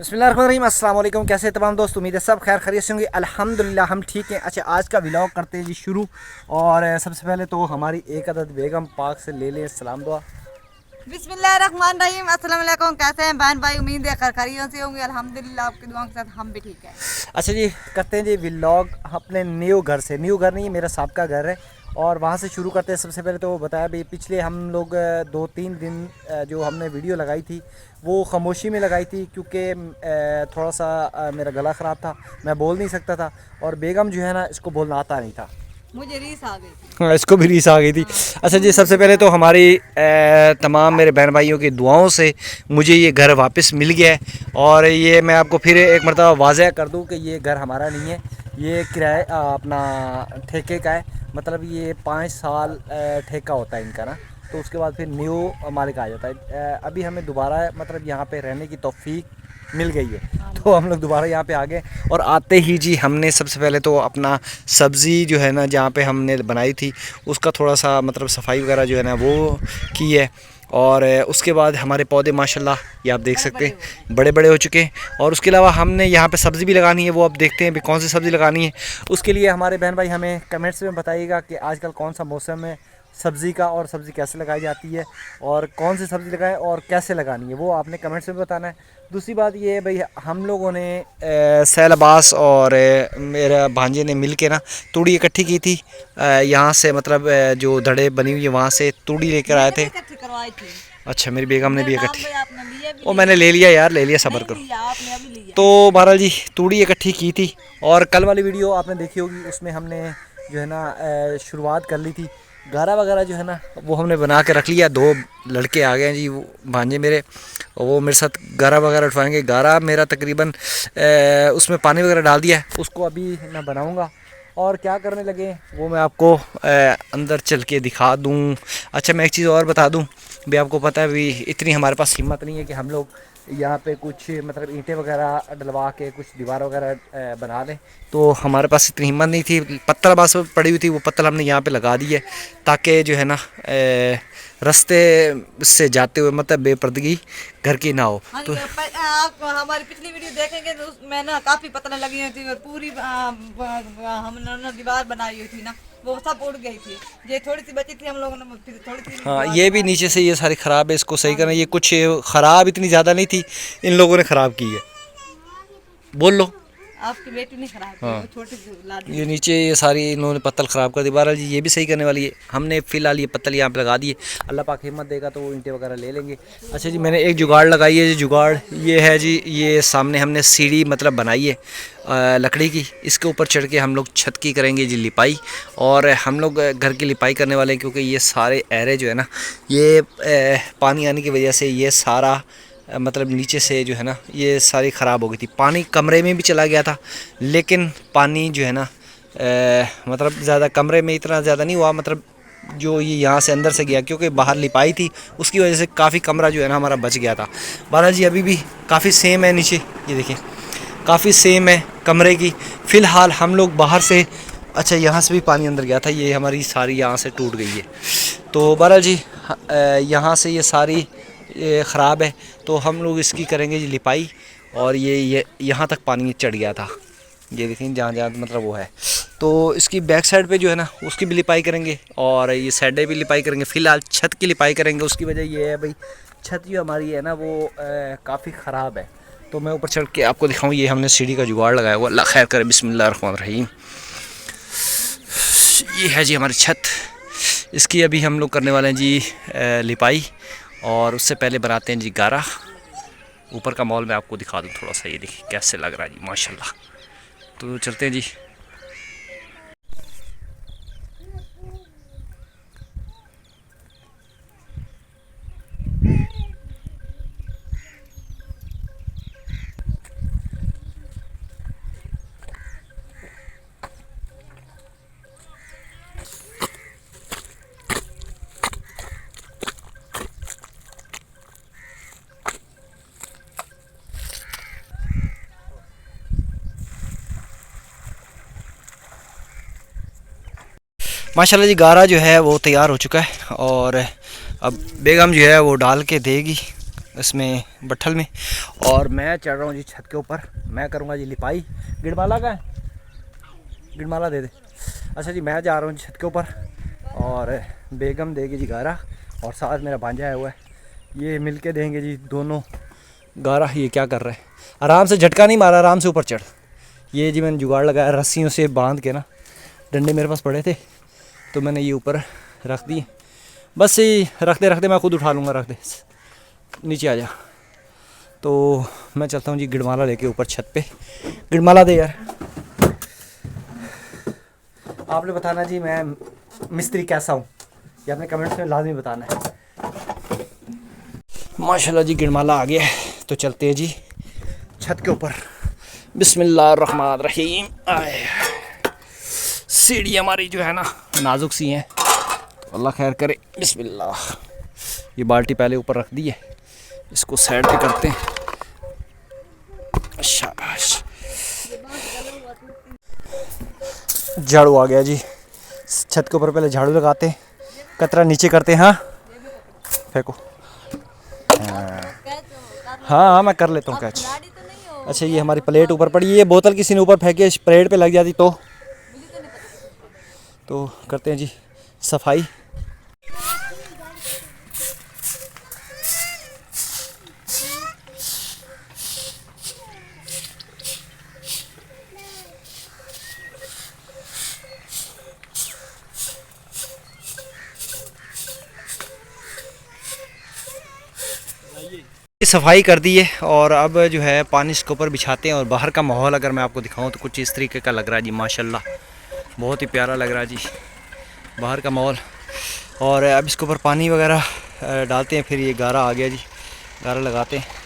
बिस्मिल्लाहिर्रहमानिर्रहीम, अस्सलाम वालेकुम। कैसे तमाम दोस्त, उम्मीद है सब खैर खैरियत से होंगे। अल्हम्दुलिल्लाह हम ठीक हैं। अच्छा, आज का व्लॉग करते हैं जी शुरू। और सबसे पहले तो हमारी एक अदद बेगम पाक से ले लें सलाम दुआ। बिस्मिल्लाहिर्रहमानिर्रहीम, अस्सलाम वालेकुम। कैसे हैं बहन भाई? उम्मीद है खैर खैरियत से होंगे। अल्हम्दुलिल्लाह आपकी दुआओं के साथ हम भी ठीक हैं। अच्छा जी, करते हैं जी व्लॉग अपने न्यू घर से। न्यू घर नहीं, मेरा साबका घर है और वहाँ से शुरू करते हैं। सबसे पहले तो बताया भी, पिछले हम लोग 2-3 दिन जो हमने वीडियो लगाई थी वो खामोशी में लगाई थी, क्योंकि थोड़ा सा मेरा गला ख़राब था, मैं बोल नहीं सकता था। और बेगम जो है ना, इसको बोलना आता नहीं था, मुझे रीस आ गई थी। हाँ, इसको भी रीस आ गई थी। अच्छा जी, सबसे पहले तो हमारी तमाम मेरे बहन भाइयों की दुआओं से मुझे ये घर वापस मिल गया है। और ये मैं आपको फिर एक मरतबा वाज़ह कर दूं कि ये घर हमारा नहीं है, ये किराए अपना ठेके का है। मतलब ये 5 साल ठेका होता है इनका ना, तो उसके बाद फिर न्यू मालिक आ जाता है। अभी हमें दोबारा मतलब यहाँ पे रहने की तौफीक मिल गई है, तो हम लोग दोबारा यहाँ पे आ गए। और आते ही जी हमने सबसे पहले तो अपना सब्ज़ी जो है ना, जहाँ पे हमने बनाई थी उसका थोड़ा सा मतलब सफाई वगैरह जो है ना वो की है। और उसके बाद हमारे पौधे माशाल्लाह ये आप देख सकते हैं बड़े बड़े हो चुके हैं। और उसके अलावा हमने यहाँ पे सब्ज़ी भी लगानी है, वो अब देखते हैं भी कौन सी सब्ज़ी लगानी है। उसके लिए हमारे बहन भाई हमें कमेंट्स में बताइएगा कि आजकल कौन सा मौसम है सब्ज़ी का, और सब्ज़ी कैसे लगाई जाती है, और कौन सी सब्ज़ी लगाएं और कैसे लगानी है, वो आपने कमेंट्स में बताना है। दूसरी बात ये है भाई, हम लोगों ने सैल अब्बास और मेरा भांजे ने मिल के ना तूड़ी इकट्ठी की थी। यहाँ से मतलब जो धड़े बनी हुई है वहाँ से तूड़ी लेकर आए थे। इकट्ठी करवाई थी। अच्छा, मेरी बेगम ने भी मेरा नाम इकट्ठी, भी आपने लिया भी वो लिया। मैंने ले लिया यार, ले लिया, सब्र नहीं करो। लिया आपने, अभी लिया। तो बहरहाल जी तूड़ी इकट्ठी की थी। और कल वाली वीडियो आपने देखी होगी, उसमें हमने जो है ना शुरुआत कर ली थी। गारा वगैरह जो है ना वो हमने बना के रख लिया। 2 लड़के आ गए हैं जी, वो भांजे मेरे, वो मेरे साथ गारा वगैरह उठवाएंगे। गारा मेरा तकरीबन उसमें पानी वगैरह डाल दिया है, उसको अभी मैं बनाऊँगा। और क्या करने लगे वो मैं आपको अंदर चल के दिखा दूँ। अच्छा, मैं एक चीज़ और बता दूँ भी, आपको पता है भी इतनी हमारे पास हिम्मत नहीं है कि हम लोग यहाँ पे कुछ मतलब ईंटें वगैरह डलवा के कुछ दीवार वगैरह बना लें। तो हमारे पास इतनी हिम्मत नहीं थी। पत्थर बस पड़ी हुई थी, वो पत्थर हमने यहाँ पे लगा दी है, ताकि जो है ना रास्ते से जाते हुए मतलब बेपर्दगी घर की ना हो। हाँ तो जी, आप हमारी पिछली वीडियो देखेंगे तो उसमें ना काफी पत्थर लगी हुई थी और पूरी हमने दीवार बनाई हुई थी ना, वो सब उड़ गई थी। ये थोड़ी सी बची थी, हम लोगों ने फिर थोड़ी सी हाँ, दीवार ये भी बनाई नीचे थी। से ये सारी ख़राब है, इसको सही हाँ करना। ये जी। कुछ ख़राब इतनी ज़्यादा नहीं थी, इन लोगों ने ख़राब की है। बोल लो। आपकी बेटी ने खराब की, हाँ, वो छोटी सी ला दी। ये नीचे ये सारी इन्होंने पत्तल ख़राब कर दी। बहरहाल जी ये भी सही करने वाली है। हमने फ़िलहाल ये पत्तल यहाँ पे लगा दिए, अल्लाह पाक हिम्मत देगा तो वो ईंटें वगैरह ले लेंगे। अच्छा जी, मैंने एक जुगाड़ लगाई है। जुगाड़ ये है जी, ये सामने हमने सीढ़ी मतलब बनाई है लकड़ी की। इसके ऊपर चढ़ के हम लोग छत की करेंगे जी लिपाई। और हम लोग घर की लिपाई करने वाले हैं, क्योंकि ये सारे एरे जो है ना, ये पानी आने की वजह से ये सारा मतलब नीचे से जो है ना ये सारी ख़राब हो गई थी। पानी कमरे में भी चला गया था, लेकिन पानी जो है ना मतलब ज़्यादा कमरे में इतना ज़्यादा नहीं हुआ, मतलब जो ये यहाँ से अंदर से गया, क्योंकि बाहर लिपाई थी उसकी वजह से काफ़ी कमरा जो है ना हमारा बच गया था। बाला जी अभी भी काफ़ी सेम है नीचे, ये देखिए काफ़ी सेम है कमरे की। फ़िलहाल हम लोग बाहर से, अच्छा यहाँ से भी पानी अंदर गया था, ये हमारी सारी यहाँ से टूट गई है। तो बाला जी यहाँ से ये सारी ख़राब है, तो हम लोग इसकी करेंगे जी लिपाई। और ये यहाँ तक पानी चढ़ गया था, ये देखें जहाँ जहाँ मतलब वो है। तो इसकी बैक साइड पे जो है ना उसकी भी लिपाई करेंगे, और ये साइडें भी लिपाई करेंगे। फ़िलहाल छत की लिपाई करेंगे। उसकी वजह ये है भाई, छत जो हमारी है ना वो काफ़ी ख़राब है। तो मैं ऊपर चढ़ के आपको दिखाऊँ। ये हमने सीढ़ी का जुगाड़ लगाया हुआ, अल्लाह खैर करे, बिस्मिल्लाहिर्रहमानिर्रहीम। ये है जी हमारी छत, इसकी अभी हम लोग करने वाले हैं जी लिपाई। और उससे पहले बनाते हैं जी गारा। ऊपर का मॉल मैं आपको दिखा दूँ थोड़ा सा, ये देखिए कैसे लग रहा है जी माशाल्लाह। तो चलते हैं जी। माशाल्लाह जी गारा जो है वो तैयार हो चुका है, और अब बेगम जो है वो डाल के देगी इसमें बट्ठल में, और मैं चढ़ रहा हूँ जी छत के ऊपर। मैं करूँगा जी लिपाई। गिड़माला का है, गिड़माला दे दे। अच्छा जी, मैं जा रहा हूँ छत के ऊपर और बेगम देगी जी गारा, और साथ मेरा भांजा आया हुआ है, ये मिल के देंगे जी दोनों गारा। ये क्या कर रहा है, आराम से, झटका नहीं मारा, आराम से ऊपर चढ़। ये जी मैंने जुगाड़ लगाया, रस्सियों से बांध के ना, डंडे मेरे पास पड़े थे तो मैंने ये ऊपर रख दिए। बस ये रखते रखते मैं खुद उठा लूँगा, रख दे, नीचे आ जा। तो मैं चलता हूँ जी गिड़माला लेके ऊपर छत पे। गिड़माला दे यार। आपने बताना जी मैं मिस्त्री कैसा हूँ, ये अपने कमेंट्स में लाजमी बताना है। माशाल्लाह जी गिड़माला आ गया है, तो चलते हैं जी छत के ऊपर। बिस्मिल्लाहिर्रहमानिर्रहीम। आए, सीढ़ी हमारी जो है ना नाजुक सी हैं, तो अल्लाह खैर करे। बिस्मिल्लाह। ये बाल्टी पहले ऊपर रख दी है, इसको साइड पे करते हैं। शाबाश। झाड़ू आ गया जी, छत के ऊपर पहले झाड़ू लगाते हैं, कतरा नीचे करते हैं। हाँ फेंको। हाँ हाँ मैं कर लेता हूँ कैच। अच्छा ये हमारी प्लेट ऊपर पड़ी है, ये बोतल किसी ने ऊपर फेंकी, प्लेट पे लग जाती तो करते हैं जी सफाई। सफाई कर दी है और अब जो है पानी इसके ऊपर बिछाते हैं। और बाहर का माहौल अगर मैं आपको दिखाऊं तो कुछ इस तरीके का लग रहा है जी, माशाल्लाह बहुत ही प्यारा लग रहा है जी बाहर का माहौल। और अब इसके ऊपर पानी वगैरह डालते हैं, फिर ये गारा आ गया जी, गारा लगाते हैं।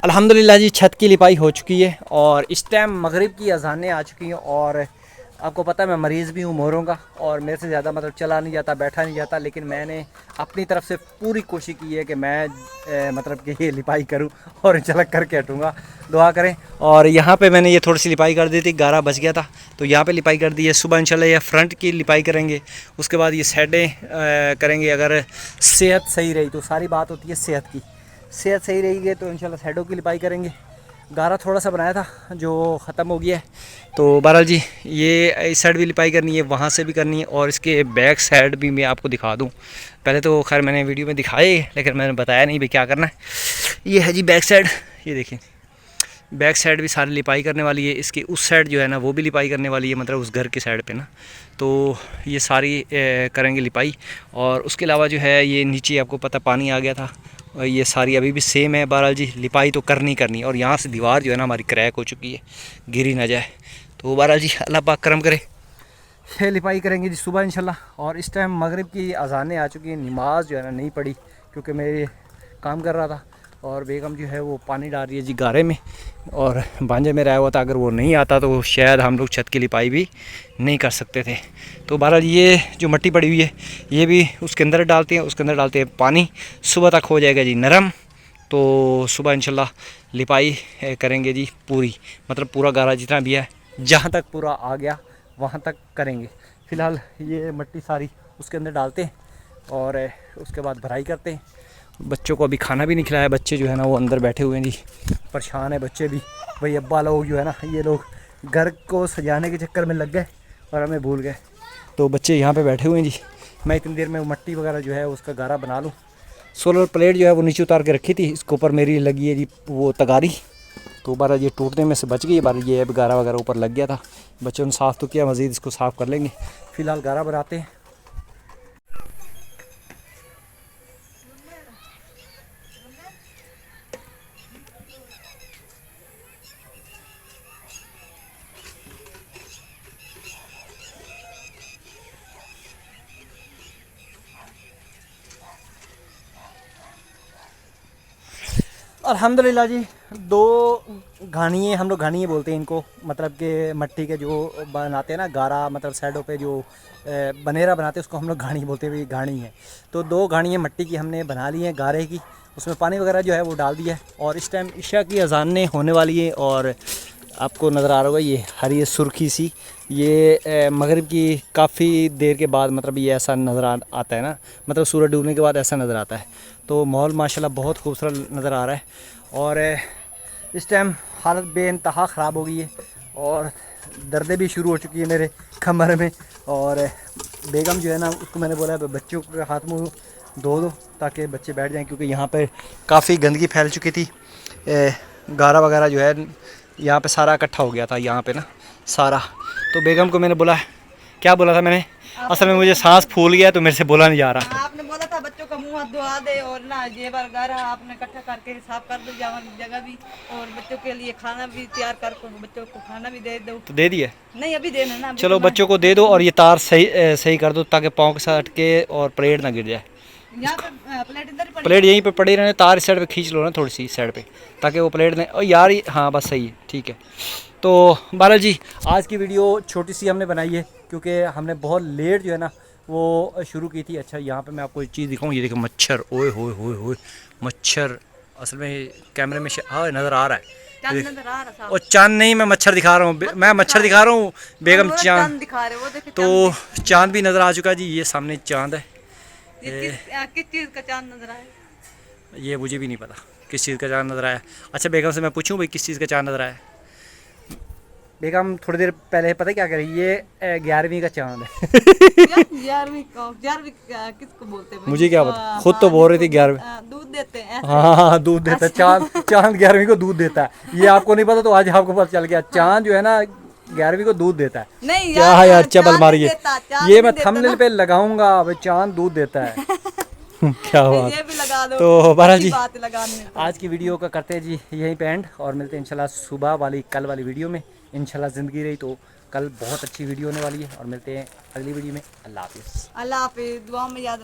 अल्हम्दुलिल्लाह जी छत की लिपाई हो चुकी है और इस टाइम मगरिब की अजानें आ चुकी हैं। और आपको पता है मैं मरीज़ भी हूँ मोरों का और मेरे से ज़्यादा मतलब चला नहीं जाता, बैठा नहीं जाता, लेकिन मैंने अपनी तरफ से पूरी कोशिश की है कि मैं मतलब कि ये लिपाई करूँ और इंशाल्लाह करके हटूँगा। दुआ करें। और यहाँ पे मैंने ये थोड़ी सी लिपाई कर दी थी, गारा बच गया था तो यहाँ पे लिपाई कर दी है। सुबह इंशाल्लाह ये फ्रंट की लिपाई करेंगे, उसके बाद ये साइडें करेंगे। अगर सेहत सही रही तो सारी बात होती है सेहत की, सेहत सही रहेगी तो इंशाल्लाह साइडों की लिपाई करेंगे। गारा थोड़ा सा बनाया था जो ख़त्म हो गया है, तो बहरहाल जी ये इस साइड भी लिपाई करनी है, वहाँ से भी करनी है और इसके बैक साइड भी मैं आपको दिखा दूँ। पहले तो खैर मैंने वीडियो में दिखाए लेकिन मैंने बताया नहीं भाई क्या करना है। ये है जी बैक साइड, ये देखिए बैक साइड भी सारी लिपाई करने वाली है। इसकी उस साइड जो है ना वो भी लिपाई करने वाली है, मतलब उस घर की साइड पे ना, तो ये सारी करेंगे लिपाई। और उसके अलावा जो है ये नीचे आपको पता पानी आ गया था, और ये सारी अभी भी सेम है। बहरहाल जी लिपाई तो करनी करनी है। और यहाँ से दीवार जो है ना हमारी क्रैक हो चुकी है, गिरी ना जाए। तो बहरहाल जी अल्लाह पाक करम करे, ये लिपाई करेंगे जी सुबह इंशाल्लाह। और इस टाइम मगरिब की अजानें आ चुकी हैं, नमाज जो है ना नहीं पढ़ी क्योंकि मैं काम कर रहा था और बेगम जो है वो पानी डाल रही है जी गारे में और भांजे में रहा हुआ था। अगर वो नहीं आता तो शायद हम लोग छत की लिपाई भी नहीं कर सकते थे। तो बहरहाल ये जो मिट्टी पड़ी हुई है ये भी उसके अंदर डालते हैं, उसके अंदर डालते हैं पानी, सुबह तक हो जाएगा जी नरम। तो सुबह इंशाल्लाह लिपाई करेंगे जी पूरी, मतलब पूरा गारा जितना भी है जहाँ तक पूरा आ गया वहाँ तक करेंगे। फ़िलहाल ये मिट्टी सारी उसके अंदर डालते हैं और उसके बाद भराई करते हैं। बच्चों को अभी खाना भी नहीं खिलाया, बच्चे जो है ना वो अंदर बैठे हुए हैं जी, परेशान है बच्चे भी। भाई अब्बा लोग जो है ना ये लोग घर को सजाने के चक्कर में लग गए और हमें भूल गए, तो बच्चे यहाँ पे बैठे हुए हैं जी। मैं इतनी देर में मिट्टी वगैरह जो है उसका गारा बना लूँ। सोलर प्लेट जो है वो नीचे उतार के रखी थी, इसके ऊपर मेरी लगी है जी वो तगारी, तो बारह ये टूटने में से बच गई। बार ये अब गारा वगैरह ऊपर लग गया था, बच्चों ने साफ़ तो किया, मज़ीद इसको साफ़ कर लेंगे। फ़िलहाल गारा बनाते हैं। अल्हम्दुलिल्लाह जी दो घानिये, हम लोग घानिये बोलते हैं इनको, मतलब कि मट्टी के जो बनाते हैं ना गारा, मतलब साइडों पे जो बनेरा बनाते हैं उसको हम लोग घानी बोलते हैं, घानी है। तो दो घानियाँ मट्टी की हमने बना ली हैं गारे की, उसमें पानी वगैरह जो है वो डाल दिया है। और इस टाइम इशा की अजानें होने वाली है और आपको नज़र आ रहा होगा ये हरी सुर्खी सी, ये मगरिब की काफ़ी देर के बाद मतलब ये ऐसा नज़र आता है ना, मतलब सूरज डूबने के बाद ऐसा नज़र आता है। तो माहौल माशाल्लाह बहुत खूबसूरत नज़र आ रहा है। और इस टाइम हालत बेइंतहा ख़राब हो गई है और दर्दें भी शुरू हो चुकी है मेरे कमर में। और बेगम जो है ना उसको मैंने बोला बच्चों के हाथ मुँह धो दो ताकि बच्चे बैठ जाएं, क्योंकि यहाँ पर काफ़ी गंदगी फैल चुकी थी। गारा वगैरह जो है यहाँ पे सारा इकट्ठा हो गया था यहाँ पे ना सारा। तो बेगम को मैंने बोला, क्या बोला था मैंने, असल में मुझे सांस फूल गया तो मेरे से बोला नहीं जा रहा। आपने बोला था बच्चों का मुंह हाथ धुआ दे और ना ये बार गारा आपने इकट्ठा करके साफ कर दो जगह भी, और बच्चों के लिए खाना भी तैयार कर को बच्चों को खाना भी दे दो। तो दे दिए? नहीं अभी देना ना, चलो बच्चों को दे दो और ये तार सही कर दो ताकि पाँव के साथ अटके और प्लेट ना गिर जाए। यहाँ पे प्लेट इधर ही पड़ी, प्लेट यहीं पे पड़ी रहने, तार इस साइड पे खींच लो ना थोड़ी सी इस साइड पे ताकि वो प्लेट नहीं। और यार हाँ बस सही है, ठीक है। तो बहरहाल जी आज की वीडियो छोटी सी हमने बनाई है क्योंकि हमने बहुत लेट जो है ना वो शुरू की थी। अच्छा यहाँ पे मैं आपको एक चीज़ दिखाऊँ, ये देखो मच्छर, ओए होए होए होए मच्छर, असल में कैमरे में हाँ नज़र आ रहा है और चांद नहीं, मैं मच्छर दिखा रहा हूँ, मैं मच्छर दिखा रहा हूँ, बेगम चांद दिखा रहे हो। तो चांद भी नज़र आ चुका है जी, ये सामने चांद है। किस चीज़ का चांद नजर आया? ये मुझे भी नहीं पता किस चीज़ का चांद नज़र आया। अच्छा बेगम से मैं पूछूं भाई किस चीज़ का चांद नज़र आया? बेगम थोड़ी देर पहले पता क्या कर रही है, 11वीं का चांद है। 11वीं किसको बोलते हैं? मुझे क्या पता, खुद तो बोल रही थी 11वीं दूध देते हैं। हाँ दूध देता है चांद 11वीं को दूध देता है। ये आपको नहीं पता तो आज आपको पता चल गया, चांद जो है ना 11वीं को दूध देता है। नहीं क्या यार चबल मारी है, ये मैं थंबनेल पे लगाऊंगा, चांद दूध देता है। क्या बात, ये भी लगा दो। तो बहरहाल जी आज की वीडियो का करते हैं जी यहीं पे एंड और मिलते हैं इंशाल्लाह सुबह वाली कल वाली वीडियो में। इंशाल्लाह ज़िंदगी रही तो कल बहुत अच्छी वीडियो होने वाली है और मिलते हैं अगली वीडियो में। अल्लाह हाफिज़। अल्लाह हाफिज़, दुआ में याद रखो।